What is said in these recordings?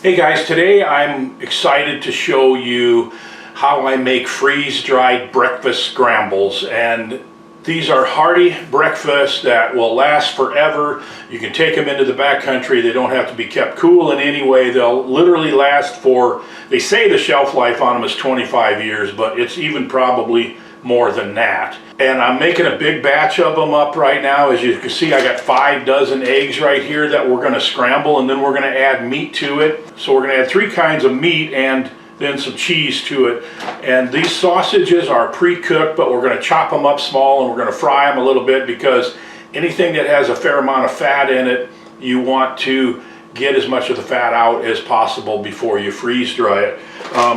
Hey guys, today I'm excited to show you how I make freeze-dried breakfast scrambles, and these are hearty breakfasts that will last forever. You can take them into the backcountry. They don't have to be kept cool in any way. They'll literally last for, they say the shelf life on them is 25 years, but it's even probably more than that. And I'm making a big batch of them up right now. As you can see, I got 5 dozen eggs right here that we're going to scramble, and then we're going to add meat to it. So we're going to add 3 kinds of meat and then some cheese to it. And these sausages are pre-cooked, but we're going to chop them up small and we're going to fry them a little bit, because anything that has a fair amount of fat in it, you want to get as much of the fat out as possible before you freeze dry it.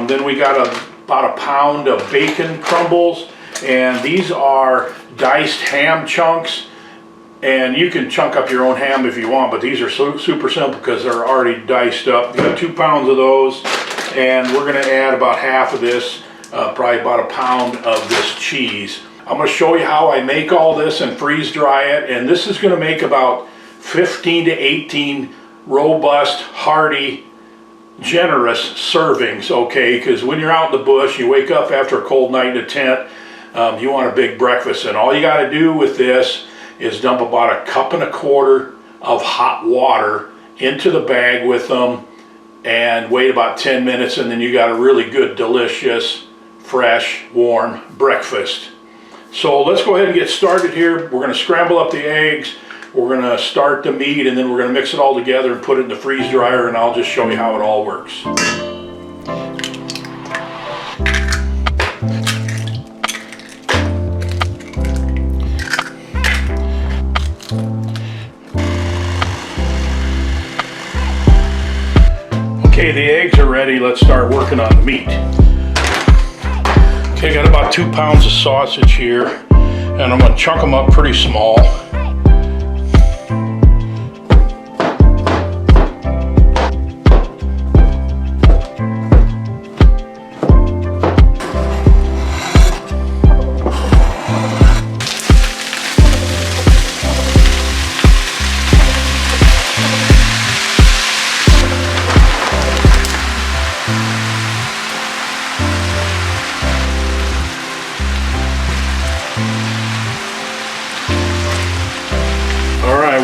Then we got about a pound of bacon crumbles, and these are diced ham chunks, and you can chunk up your own ham if you want, but these are super simple because they're already diced up. We got 2 pounds of those, and we're going to add about half of this, probably about a pound of this cheese. I'm going to show you how I make all this and freeze dry it, and this is going to make about 15 to 18 robust, hearty, generous servings, okay? Because when you're out in the bush, you wake up after a cold night in a tent, you want a big breakfast, and all you got to do with this is dump about 1.25 cups of hot water into the bag with them and wait about 10 minutes, and then you got a really good, delicious, fresh, warm breakfast. So let's go ahead and get started here. We're going to scramble up the eggs, we're going to start the meat, and then we're going to mix it all together and put it in the freeze dryer, and I'll just show you how it all works. Okay, the eggs are ready. Let's start working on the meat. Okay, got about 2 pounds of sausage here, and I'm going to chunk them up pretty small.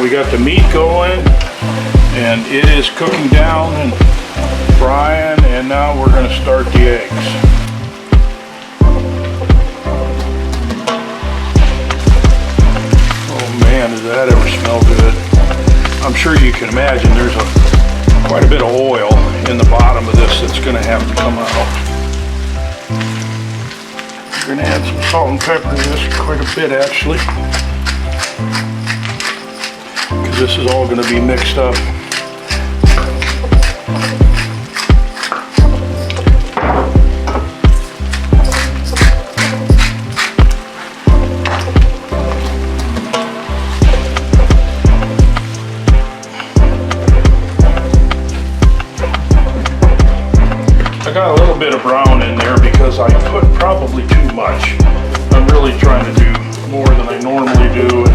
We got the meat going, and it is cooking down and frying, and now we're going to start the eggs. Oh man, does that ever smell good. I'm sure you can imagine there's quite a bit of oil in the bottom of this that's going to have to come out. We're going to add some salt and pepper to this, quite a bit actually. This is all going to be mixed up. I got a little bit of brown in there because I put probably too much. I'm really trying to do more than I normally do.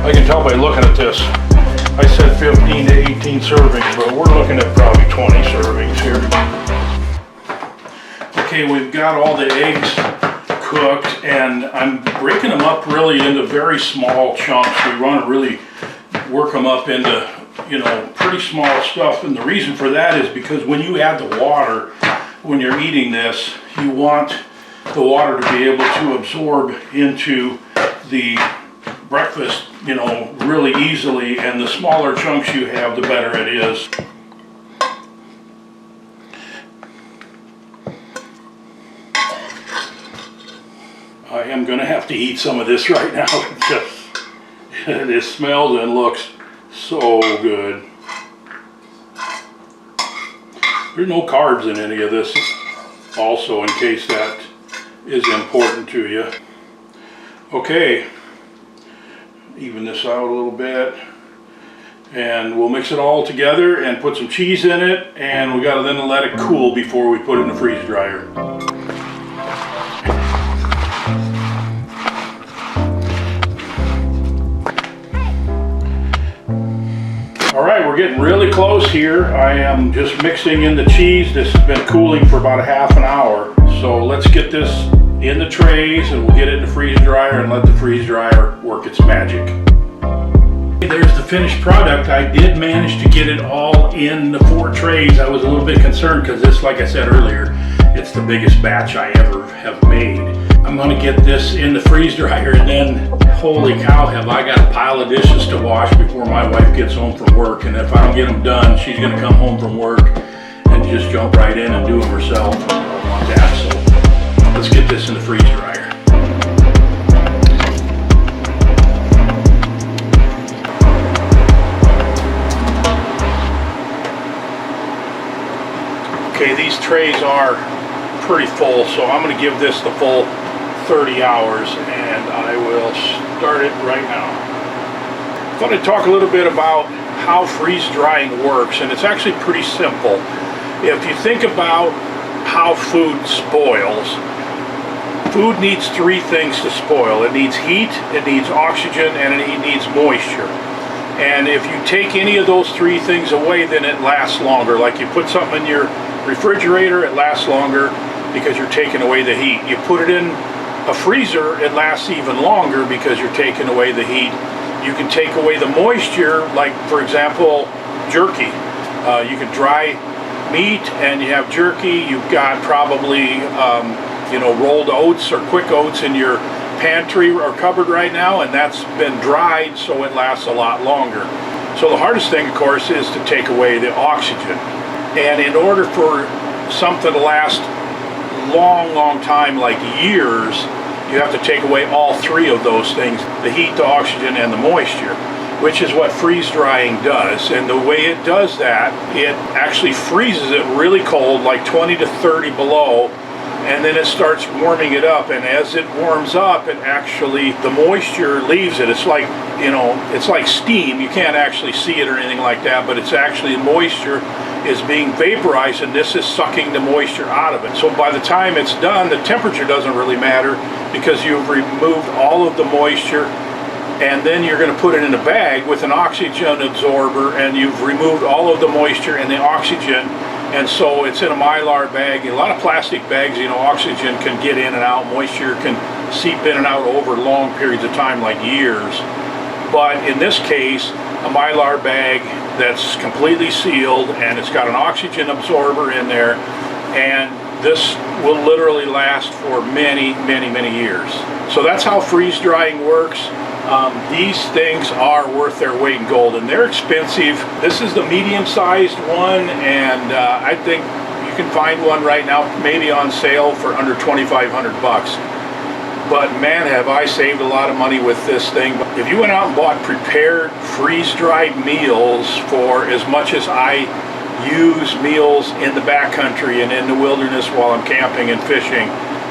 I can tell by looking at this. I said 15 to 18 servings, but we're looking at probably 20 servings here. Okay, we've got all the eggs cooked, and I'm breaking them up really into very small chunks. We want to really work them up into, pretty small stuff, and the reason for that is because when you add the water, when you're eating this, you want the water to be able to absorb into the breakfast, really easily, and the smaller chunks you have, the better it is. I am going to have to eat some of this right now. It smells and looks so good. There's no carbs in any of this, also, in case that is important to you. Okay. Even this out a little bit, and we'll mix it all together and put some cheese in it, and we got to then let it cool before we put it in the freeze dryer. All right, we're we're getting really close here. I am just mixing in the cheese. This has been cooling for about a half an hour. So let's get this in the trays and we'll get it in the freeze dryer and let the freeze dryer work its magic. There's the finished product. I did manage to get it all in the 4 trays. I was a little bit concerned because this, like I said earlier, it's the biggest batch I ever have made. I'm gonna get this in the freeze dryer and then, holy cow, have I got a pile of dishes to wash before my wife gets home from work. And if I don't get them done, she's gonna come home from work and just jump right in and do them herself. I don't want that, so let's get this in the freeze dryer. Okay, these trays are pretty full, so I'm going to give this the full 30 hours, and I will start it right now. I thought I'd talk a little bit about how freeze drying works, and it's actually pretty simple. If you think about how food spoils, food needs 3 things to spoil. It needs heat, it needs oxygen, and it needs moisture. And if you take any of those 3 things away, then it lasts longer. Like you put something in your refrigerator, it lasts longer because you're taking away the heat. You put it in a freezer, it lasts even longer because you're taking away the heat. You can take away the moisture, like for example, jerky. You can dry meat and you have jerky. You've got probably rolled oats or quick oats in your pantry or cupboard right now, and that's been dried, so it lasts a lot longer. So the hardest thing, of course, is to take away the oxygen. And in order for something to last long time, like years, you have to take away all 3 of those things: the heat, the oxygen, and the moisture, which is what freeze drying does. And the way it does that, it actually freezes it really cold, like 20 to 30 below, and then it starts warming it up. And as it warms up, it actually, the moisture leaves it. It's like, it's like steam. You can't actually see it or anything like that, but it's actually moisture is being vaporized, and this is sucking the moisture out of it. So by the time it's done, the temperature doesn't really matter because you've removed all of the moisture, and then you're going to put it in a bag with an oxygen absorber, and you've removed all of the moisture and the oxygen. And so it's in a Mylar bag. A lot of plastic bags, oxygen can get in and out, moisture can seep in and out over long periods of time, like years. But in this case, a Mylar bag that's completely sealed, and it's got an oxygen absorber in there, and this will literally last for many years. So that's how freeze drying works. These things are worth their weight in gold, and they're expensive. This is the medium-sized one, and I think you can find one right now, maybe on sale for under 2,500 bucks. But man, have I saved a lot of money with this thing. If you went out and bought prepared freeze-dried meals for as much as I use meals in the backcountry and in the wilderness while I'm camping and fishing,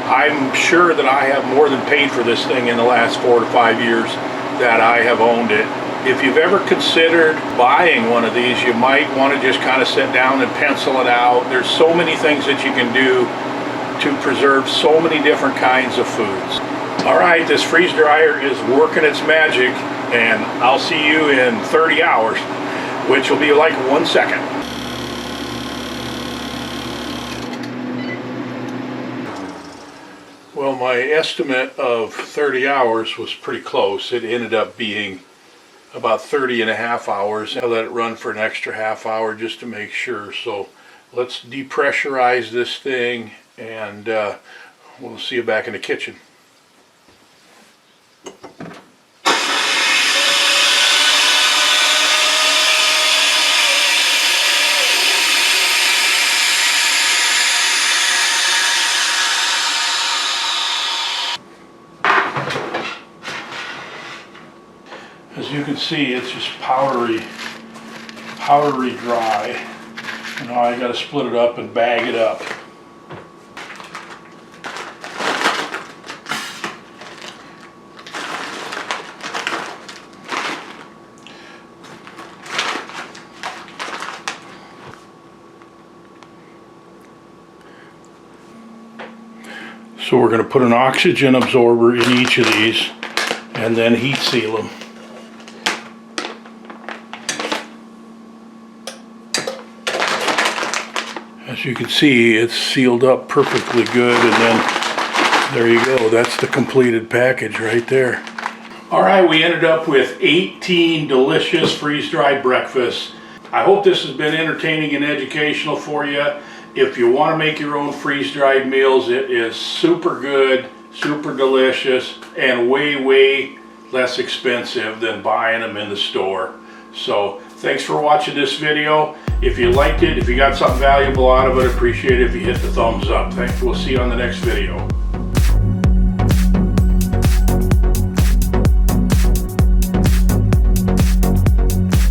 I'm sure that I have more than paid for this thing in the last 4 to 5 years that I have owned it. If you've ever considered buying one of these, you might want to just kind of sit down and pencil it out. There's so many things that you can do to preserve so many different kinds of foods. All right, this freeze dryer is working its magic, and I'll see you in 30 hours, which will be like 1 second. Well, my estimate of 30 hours was pretty close. It ended up being about 30 and a half hours. I let it run for an extra half hour just to make sure. So let's depressurize this thing, and we'll see you back in the kitchen. As you can see, it's just powdery dry. Now I got to split it up and bag it up. So we're going to put an oxygen absorber in each of these and then heat seal them. As you can see, it's sealed up perfectly good, and then there you go. That's the completed package right there. All right, we ended up with 18 delicious freeze-dried breakfasts. I hope this has been entertaining and educational for you. If you want to make your own freeze-dried meals, it is super good, super delicious, and way less expensive than buying them in the store. So thanks for watching this video. If you liked it, if you got something valuable out of it, appreciate it if you hit the thumbs up. Thanks. We'll see you on the next video.